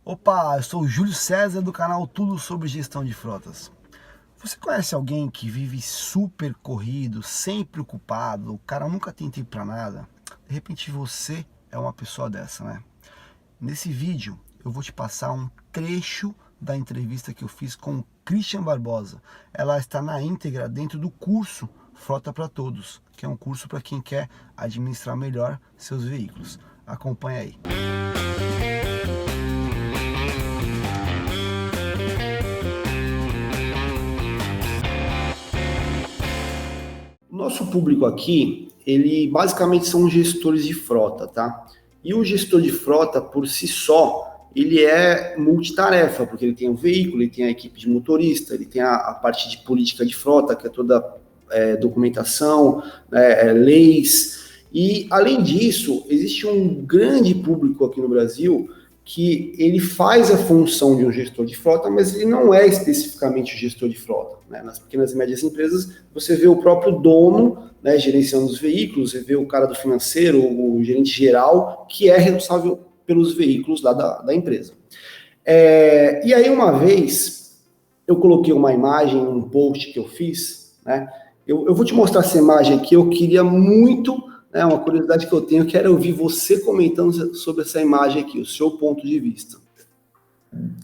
Opa, eu sou o Júlio César do canal Tudo sobre Gestão de Frotas. Você conhece alguém que vive super corrido, sempre ocupado, o cara nunca tem tempo para nada? De repente você é uma pessoa dessa, né? Nesse vídeo eu vou te passar um trecho da entrevista que eu fiz com o Christian Barbosa. Ela está na íntegra dentro do curso Frota para Todos, que é um curso para quem quer administrar melhor seus veículos. Acompanha aí. Nosso público aqui, ele basicamente são gestores de frota, tá? E o gestor de frota, por si só, ele é multitarefa, porque ele tem o veículo, ele tem a equipe de motorista, ele tem a parte de política de frota, que é toda documentação, leis. E, além disso, existe um grande público aqui no Brasil que ele faz a função de um gestor de frota, mas ele não é especificamente o gestor de frota, né? Nas pequenas e médias empresas, você vê o próprio dono, né, gerenciando os veículos, você vê o cara do financeiro, o gerente geral, que é responsável pelos veículos lá da empresa. E aí, uma vez, eu coloquei uma imagem, um post que eu fiz, né? Eu vou te mostrar essa imagem aqui, eu queria muito... uma curiosidade que eu tenho, que era ouvir você comentando sobre essa imagem aqui, o seu ponto de vista.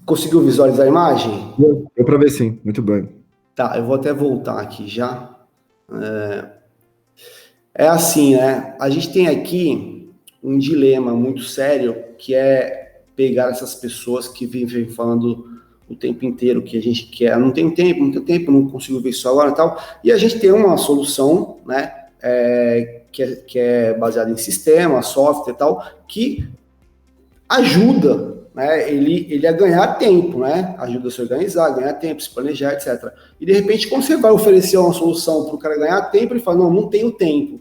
Conseguiu visualizar a imagem? Deu para ver sim, muito bem. Tá, eu vou até voltar aqui já. É assim, né? A gente tem aqui um dilema muito sério, que é pegar essas pessoas que vivem falando o tempo inteiro que a gente quer, não tem tempo, não consigo ver isso agora e tal, e a gente tem uma solução, né? Que é baseado em sistema, software e tal, que ajuda, né, ele a ganhar tempo, né? Ajuda a se organizar, ganhar tempo, se planejar, etc. E de repente, quando você vai oferecer uma solução para o cara ganhar tempo, ele fala, não tenho tempo.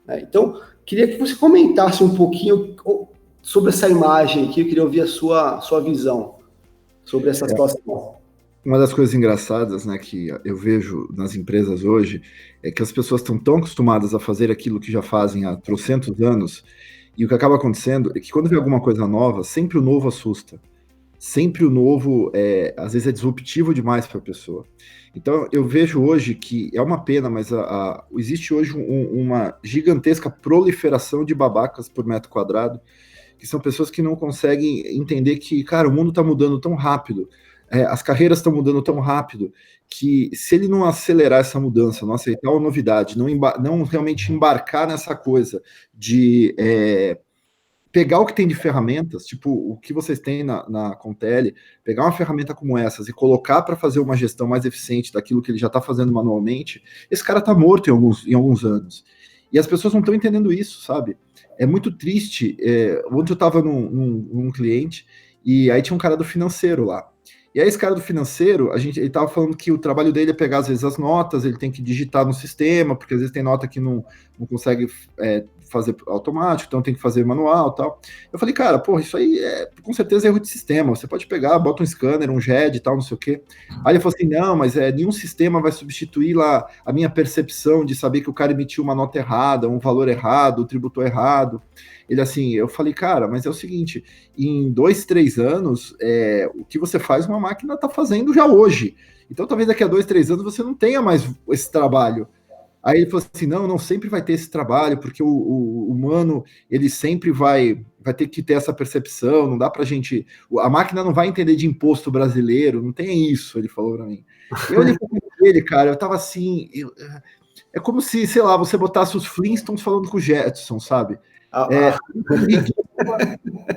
Né? Então, queria que você comentasse um pouquinho sobre essa imagem aqui, eu queria ouvir a sua visão sobre essa situação. Uma das coisas engraçadas, né, que eu vejo nas empresas hoje é que as pessoas estão tão acostumadas a fazer aquilo que já fazem há trocentos anos, e o que acaba acontecendo é que quando vem alguma coisa nova, sempre o novo assusta. Sempre o novo, às vezes, é disruptivo demais para a pessoa. Então, eu vejo hoje que é uma pena, mas existe hoje uma gigantesca proliferação de babacas por metro quadrado, que são pessoas que não conseguem entender que, cara, o mundo está mudando tão rápido, as carreiras estão mudando tão rápido, que se ele não acelerar essa mudança, não aceitar a novidade, não realmente embarcar nessa coisa de pegar o que tem de ferramentas, tipo o que vocês têm na Contele, pegar uma ferramenta como essas e colocar para fazer uma gestão mais eficiente daquilo que ele já está fazendo manualmente, esse cara está morto em alguns anos. E as pessoas não estão entendendo isso, sabe? É muito triste. Ontem eu estava num cliente e aí tinha um cara do financeiro lá. E aí esse cara do financeiro, ele estava falando que o trabalho dele é pegar, às vezes, as notas, ele tem que digitar no sistema, porque às vezes tem nota que não consegue fazer automático, então tem que fazer manual e tal. Eu falei, cara, porra, isso aí com certeza é erro de sistema, você pode pegar, bota um scanner, um GED e tal, não sei o quê. Aí ele falou assim, não, mas nenhum sistema vai substituir lá a minha percepção de saber que o cara emitiu uma nota errada, um valor errado, tributou errado. Ele assim, eu falei, cara, mas é o seguinte, em 2, 3 anos, o que você faz, uma máquina está fazendo já hoje. Então, talvez daqui a 2, 3 anos você não tenha mais esse trabalho. Aí ele falou assim, não sempre vai ter esse trabalho, porque o humano, ele sempre vai ter que ter essa percepção, não dá pra gente... A máquina não vai entender de imposto brasileiro, não tem isso, ele falou pra mim. Eu olhei pra ele, cara, eu tava assim... é como se, sei lá, você botasse os Flintstones falando com o Jetson, sabe?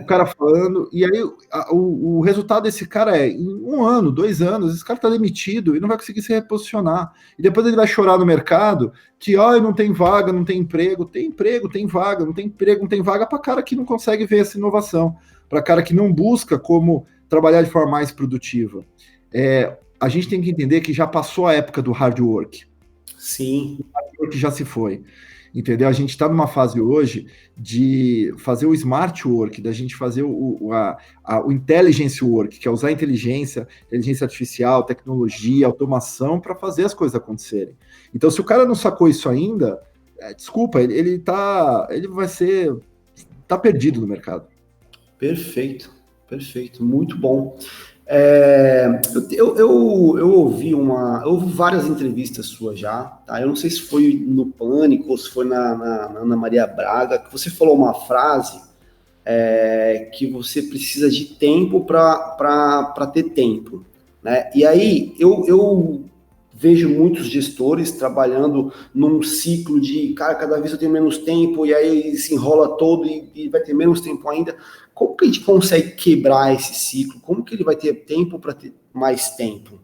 O cara falando, e aí o resultado desse cara em 1 ano, 2 anos, esse cara tá demitido e não vai conseguir se reposicionar. E depois ele vai chorar no mercado que não tem vaga, não tem emprego. Tem emprego, tem vaga, não tem emprego, não tem vaga para cara que não consegue ver essa inovação, para cara que não busca como trabalhar de forma mais produtiva. A gente tem que entender que já passou a época do hard work. Sim. O hard work já se foi. Entendeu? A gente está numa fase hoje de fazer o smart work, da gente fazer o intelligence work, que é usar inteligência artificial, tecnologia, automação para fazer as coisas acontecerem. Então, se o cara não sacou isso ainda, desculpa, ele tá perdido no mercado. Perfeito. Perfeito, muito bom. Eu ouvi várias entrevistas suas já, tá? Eu não sei se foi no Pânico ou se foi na Ana Maria Braga, que você falou uma frase que você precisa de tempo para ter tempo, né? E aí eu vejo muitos gestores trabalhando num ciclo de, cara, cada vez eu tenho menos tempo, e aí ele se enrola todo e vai ter menos tempo ainda. Como que a gente consegue quebrar esse ciclo? Como que ele vai ter tempo para ter mais tempo?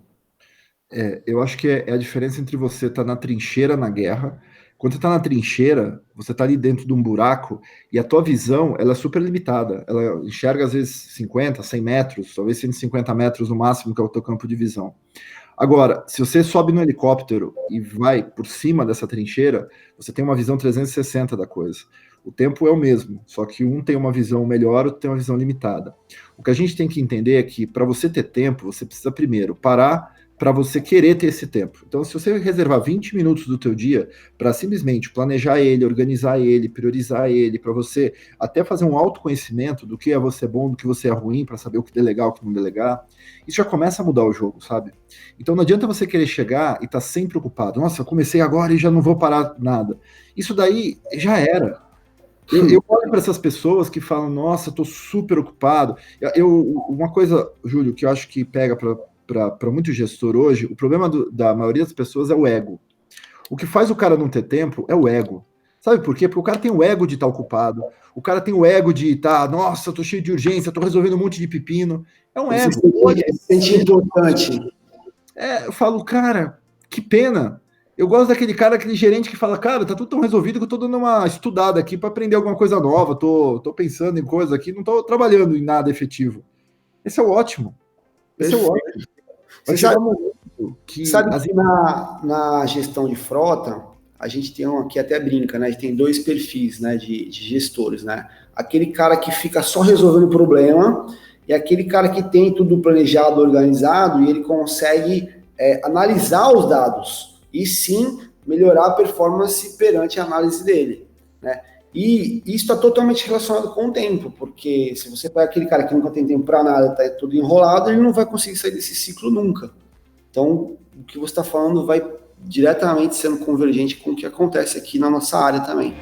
Eu acho que é a diferença entre você estar na trincheira na guerra. Quando você está na trincheira, você está ali dentro de um buraco e a tua visão ela é super limitada. Ela enxerga às vezes 50, 100 metros, talvez 150 metros no máximo, que é o teu campo de visão. Agora, se você sobe no helicóptero e vai por cima dessa trincheira, você tem uma visão 360 da coisa. O tempo é o mesmo, só que um tem uma visão melhor, outro tem uma visão limitada. O que a gente tem que entender é que para você ter tempo, você precisa primeiro parar para você querer ter esse tempo. Então, se você reservar 20 minutos do teu dia para simplesmente planejar ele, organizar ele, priorizar ele, para você até fazer um autoconhecimento do que é você bom, do que você é ruim, para saber o que é legal, o que não é legal, isso já começa a mudar o jogo, sabe? Então não adianta você querer chegar e estar sempre preocupado. Nossa, eu comecei agora e já não vou parar nada. Isso daí já era. Eu olho para essas pessoas que falam, nossa, estou super ocupado. Uma coisa, Júlio, que eu acho que pega para muito gestor hoje, o problema da maioria das pessoas é o ego. O que faz o cara não ter tempo é o ego. Sabe por quê? Porque o cara tem o ego de estar ocupado, o cara tem o ego de estar, nossa, eu tô cheio de urgência, tô resolvendo um monte de pepino. É um ego. Se sente importante. Eu falo, cara, que pena. Eu gosto daquele cara, aquele gerente que fala, cara, tá tudo tão resolvido que eu tô dando uma estudada aqui para aprender alguma coisa nova, tô pensando em coisa aqui, não tô trabalhando em nada efetivo. Esse é o ótimo. Esse é o ótimo. Você sabe que na gestão de frota, a gente tem aqui até brinca, né? A gente tem dois perfis, né, de gestores, né? Aquele cara que fica só resolvendo o problema e aquele cara que tem tudo planejado, organizado e ele consegue analisar os dados e sim melhorar a performance perante a análise dele, né? E isso está totalmente relacionado com o tempo, porque se você pega aquele cara que nunca tem tempo para nada, está tudo enrolado, ele não vai conseguir sair desse ciclo nunca. Então, o que você está falando vai diretamente sendo convergente com o que acontece aqui na nossa área também.